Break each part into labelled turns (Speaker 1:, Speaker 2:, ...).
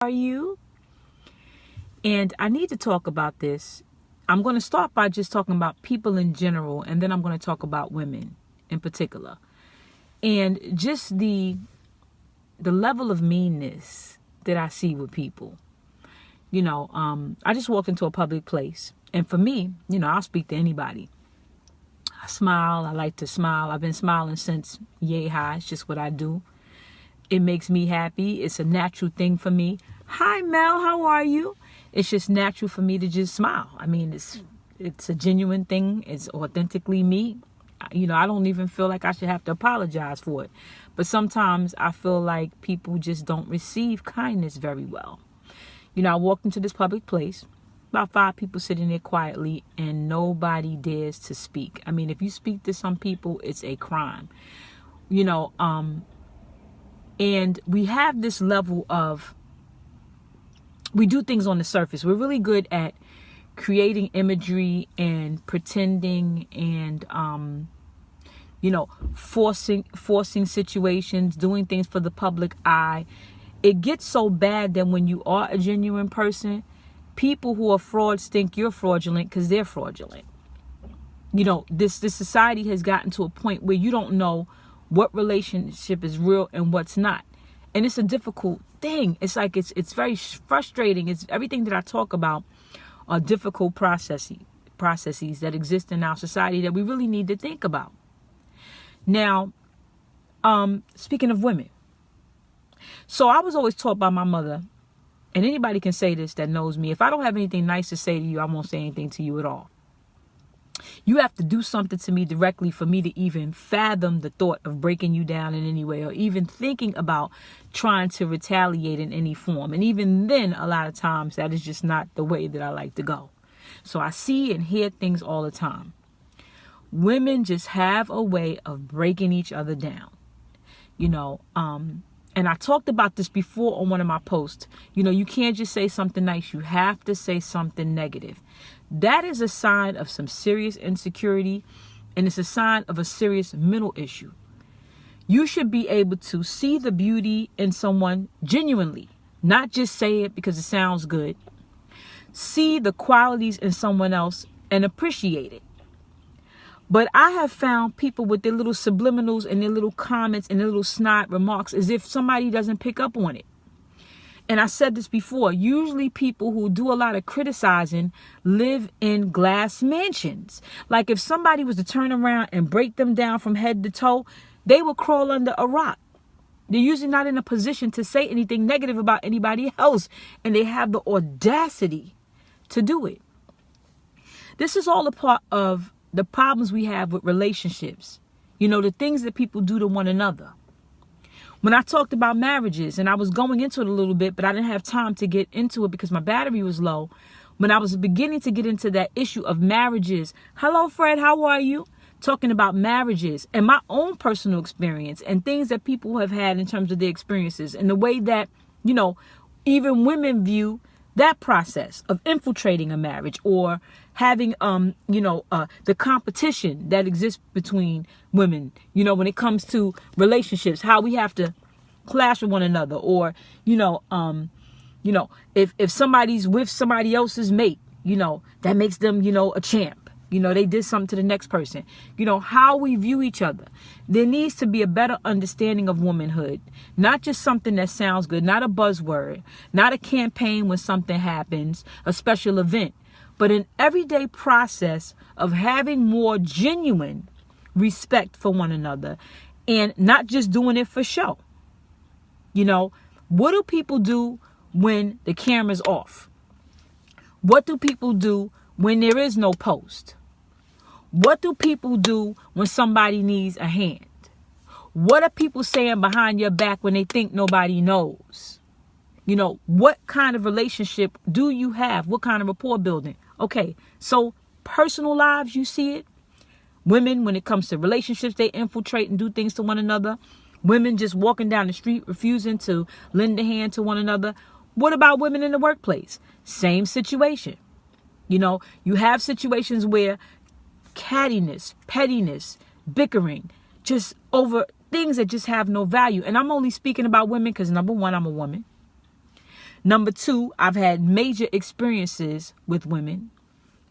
Speaker 1: are you? And I need to talk about this. I'm going to start by just talking about people in general, and then I'm going to talk about women in particular. And just the level of meanness that I see with people. I just walked into a public place. And for me, I'll speak to anybody. I smile. I like to smile. I've been smiling since yay high. It's just what I do. It makes me happy. It's a natural thing for me. Hi, Mel. How are you? It's just natural for me to just smile. I mean, it's a genuine thing. It's authentically me. I don't even feel like I should have to apologize for it. But sometimes I feel like people just don't receive kindness very well. I walked into this public place, about 5 people sitting there quietly, and nobody dares to speak. I mean, if you speak to some people, it's a crime. And we have this level of, we do things on the surface. We're really good at creating imagery and pretending and, forcing situations, doing things for the public eye. It gets so bad that when you are a genuine person, people who are frauds think you're fraudulent because they're fraudulent. This society has gotten to a point where you don't know what relationship is real and what's not. And it's a difficult thing. It's like it's very frustrating. It's everything that I talk about are difficult processes that exist in our society that we really need to think about. Now, speaking of women. So I was always taught by my mother, and anybody can say this that knows me. If I don't have anything nice to say to you, I won't say anything to you at all. You have to do something to me directly for me to even fathom the thought of breaking you down in any way, or even thinking about trying to retaliate in any form. And even then, a lot of times, that is just not the way that I like to go. So I see and hear things all the time. Women just have a way of breaking each other down. And I talked about this before on one of my posts. You can't just say something nice. You have to say something negative. That is a sign of some serious insecurity, and it's a sign of a serious mental issue. You should be able to see the beauty in someone genuinely, not just say it because it sounds good. See the qualities in someone else and appreciate it. But I have found people with their little subliminals and their little comments and their little snide remarks as if somebody doesn't pick up on it. And I said this before, usually people who do a lot of criticizing live in glass mansions. Like if somebody was to turn around and break them down from head to toe, they would crawl under a rock. They're usually not in a position to say anything negative about anybody else, and they have the audacity to do it. This is all a part of the problems we have with relationships. The things that people do to one another. When I talked about marriages, and I was going into it a little bit, but I didn't have time to get into it because my battery was low. When I was beginning to get into that issue of marriages, hello, Fred, how are you? Talking about marriages and my own personal experience and things that people have had in terms of their experiences and the way that, even women view that process of infiltrating a marriage or having, the competition that exists between women, when it comes to relationships, how we have to clash with one another, or, if somebody's with somebody else's mate, that makes them, a champ. They did something to the next person. How we view each other. There needs to be a better understanding of womanhood. Not just something that sounds good, not a buzzword, not a campaign when something happens, a special event, but an everyday process of having more genuine respect for one another and not just doing it for show. What do people do when the camera's off? What do people do when there is no post? What do people do when somebody needs a hand? What are people saying behind your back when they think nobody knows? What kind of relationship do you have? What kind of rapport building? Okay, so personal lives, you see it. Women, when it comes to relationships, they infiltrate and do things to one another. Women just walking down the street, refusing to lend a hand to one another. What about women in the workplace? Same situation. You have situations where cattiness, pettiness, bickering, just over things that just have no value. And I'm only speaking about women because, number one, I'm a woman. Number two, I've had major experiences with women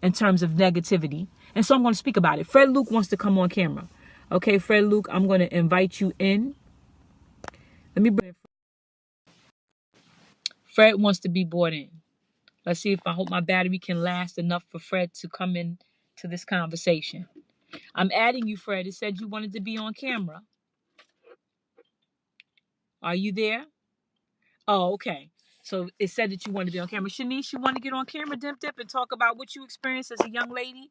Speaker 1: in terms of negativity. And so I'm going to speak about it. Fred Luke wants to come on camera. Okay, Fred Luke, I'm going to invite you in. Let me bring Fred wants to be brought in. Let's see if I hope my battery can last enough for Fred to come in to this conversation. I'm adding you, Fred. It said you wanted to be on camera. Are you there? Oh, okay. So it said that you wanted to be on camera. Shanice, you want to get on camera, Dip, and talk about what you experienced as a young lady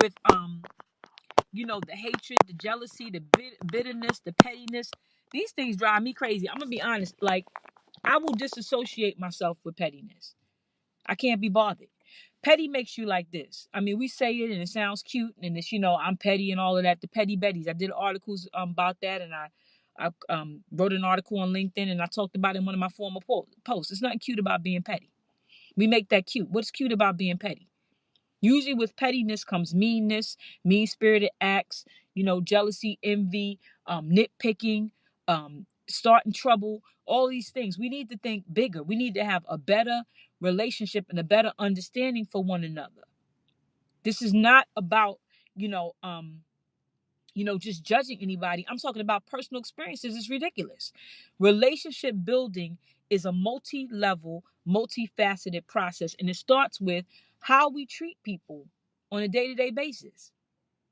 Speaker 1: with the hatred, the jealousy, the bitterness, the pettiness. These things drive me crazy. I'm gonna be honest. Like, I will disassociate myself with pettiness. I can't be bothered. Petty makes you like this. I mean, we say it and it sounds cute, and it's I'm petty and all of that. The petty betties. I did articles about that, and I wrote an article on LinkedIn, and I talked about it in one of my former posts. It's nothing cute about being petty. We make that cute. What's cute about being petty? Usually with pettiness comes meanness, mean-spirited acts, jealousy, envy, nitpicking, starting trouble, all these things. We need to think bigger. We need to have a better relationship and a better understanding for one another. This is not about, just judging anybody. I'm talking about personal experiences. It's ridiculous. Relationship building is a multi-level, multifaceted process, and it starts with how we treat people on a day-to-day basis.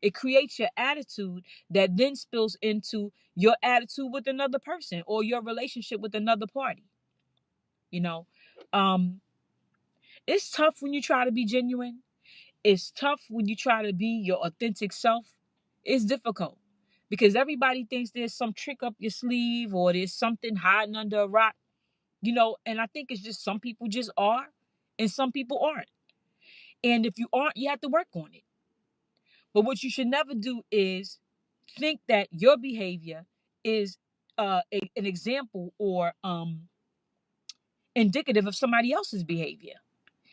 Speaker 1: It creates your attitude that then spills into your attitude with another person or your relationship with another party. It's tough when you try to be genuine. It's tough when you try to be your authentic self. It's difficult because everybody thinks there's some trick up your sleeve or there's something hiding under a rock, and I think it's just some people just are and some people aren't. And if you aren't, you have to work on it. But what you should never do is think that your behavior is an example or indicative of somebody else's behavior.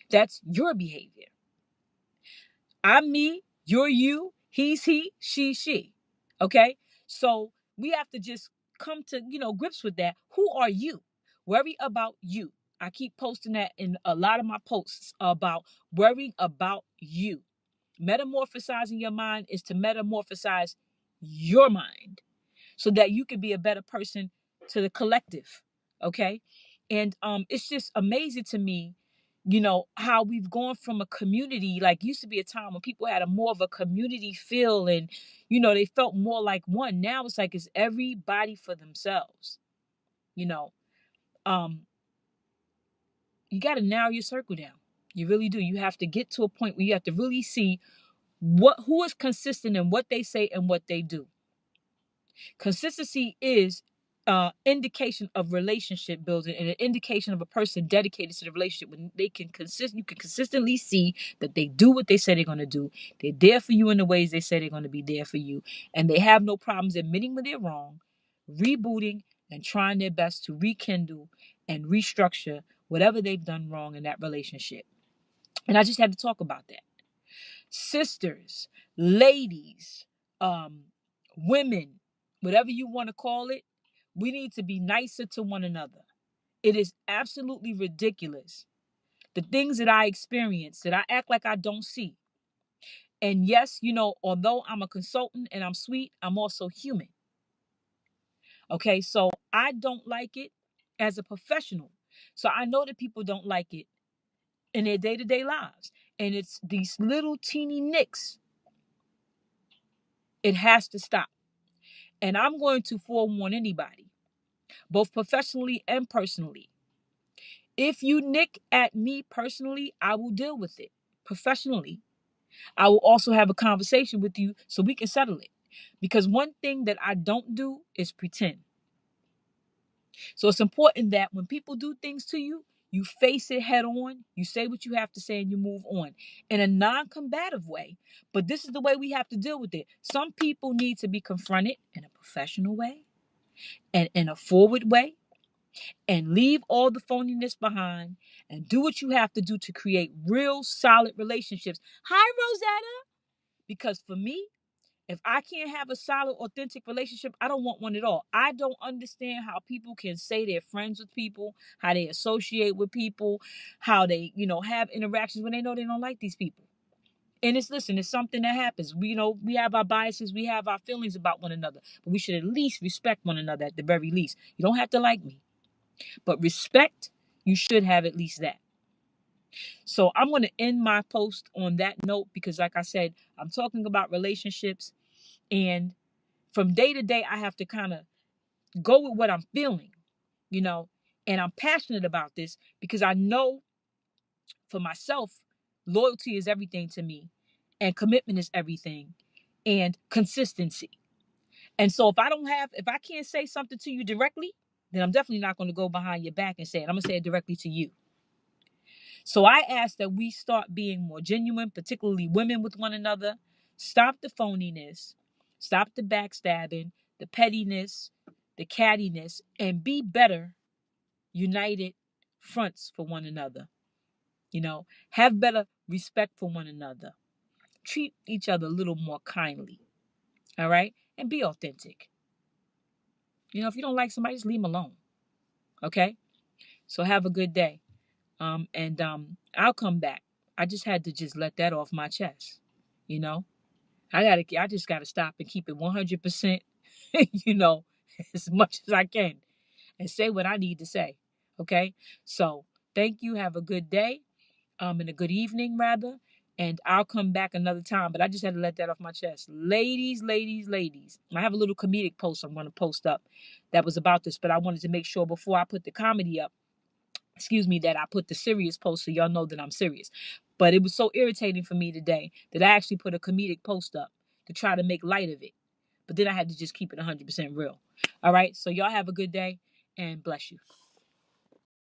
Speaker 1: That's your behavior. I'm me, you're you, he's he, she's she. Okay? So we have to just come to, grips with that. Who are you? Worry about you. I keep posting that in a lot of my posts about worrying about you. Metamorphosizing your mind is to metamorphosize your mind so that you can be a better person to the collective. Okay? And it's just amazing to me, how we've gone from a community. Like, used to be a time when people had a more of a community feel and they felt more like one. Now it's like it's everybody for themselves. you know um you got to narrow your circle down. You really do. You have to get to a point where you have to really see who is consistent in what they say and what they do. Consistency is indication of relationship building and an indication of a person dedicated to the relationship. When you can consistently see that they do what they say they're going to do. They're there for you in the ways they say they're going to be there for you, and they have no problems admitting when they're wrong, rebooting, and trying their best to rekindle and restructure whatever they've done wrong in that relationship. And I just had to talk about that. Sisters, ladies, um, women, whatever you want to call it, we need to be nicer to one another. It is absolutely ridiculous. The things that I experience that I act like I don't see. And yes, although I'm a consultant and I'm sweet, I'm also human. Okay, so I don't like it as a professional. So I know that people don't like it in their day-to-day lives. And it's these little teeny nicks. It has to stop. And I'm going to forewarn anybody, both professionally and personally. If you nick at me personally, I will deal with it. Professionally, I will also have a conversation with you so we can settle it. Because one thing that I don't do is pretend. So it's important that when people do things to you, you face it head on, you say what you have to say, and you move on in a non-combative way. But this is the way we have to deal with it. Some people need to be confronted in a professional way and in a forward way, and leave all the phoniness behind and do what you have to do to create real solid relationships. Hi, Rosetta. Because for me, If I can't have a solid, authentic relationship, I don't want one at all. I don't understand how people can say they're friends with people, how they associate with people, how they, have interactions when they know they don't like these people. And listen, it's something that happens. We have our biases, we have our feelings about one another, but we should at least respect one another at the very least. You don't have to like me, but respect, you should have at least that. So I'm going to end my post on that note because, like I said, I'm talking about relationships, and from day to day, I have to kind of go with what I'm feeling, you know, and I'm passionate about this because I know for myself, loyalty is everything to me, and commitment is everything, and consistency. And so if I can't say something to you directly, then I'm definitely not going to go behind your back and say it. I'm going to say it directly to you. So I ask that we start being more genuine, particularly women with one another. Stop the phoniness, stop the backstabbing, the pettiness, the cattiness, and be better united fronts for one another. Have better respect for one another. Treat each other a little more kindly. All right? And be authentic. If you don't like somebody, just leave them alone. Okay? So have a good day. And I'll come back. I just had to just let that off my chest. You know, I just gotta stop and keep it 100%, you know, as much as I can and say what I need to say. Okay. So thank you. Have a good day. And a good evening rather. And I'll come back another time, but I just had to let that off my chest. Ladies, ladies, ladies. I have a little comedic post I'm going to post up that was about this, but I wanted to make sure before I put the comedy up, that I put the serious post so y'all know that I'm serious. But it was so irritating for me today that I actually put a comedic post up to try to make light of it. But then I had to just keep it 100% real. All right. So y'all have a good day and bless you.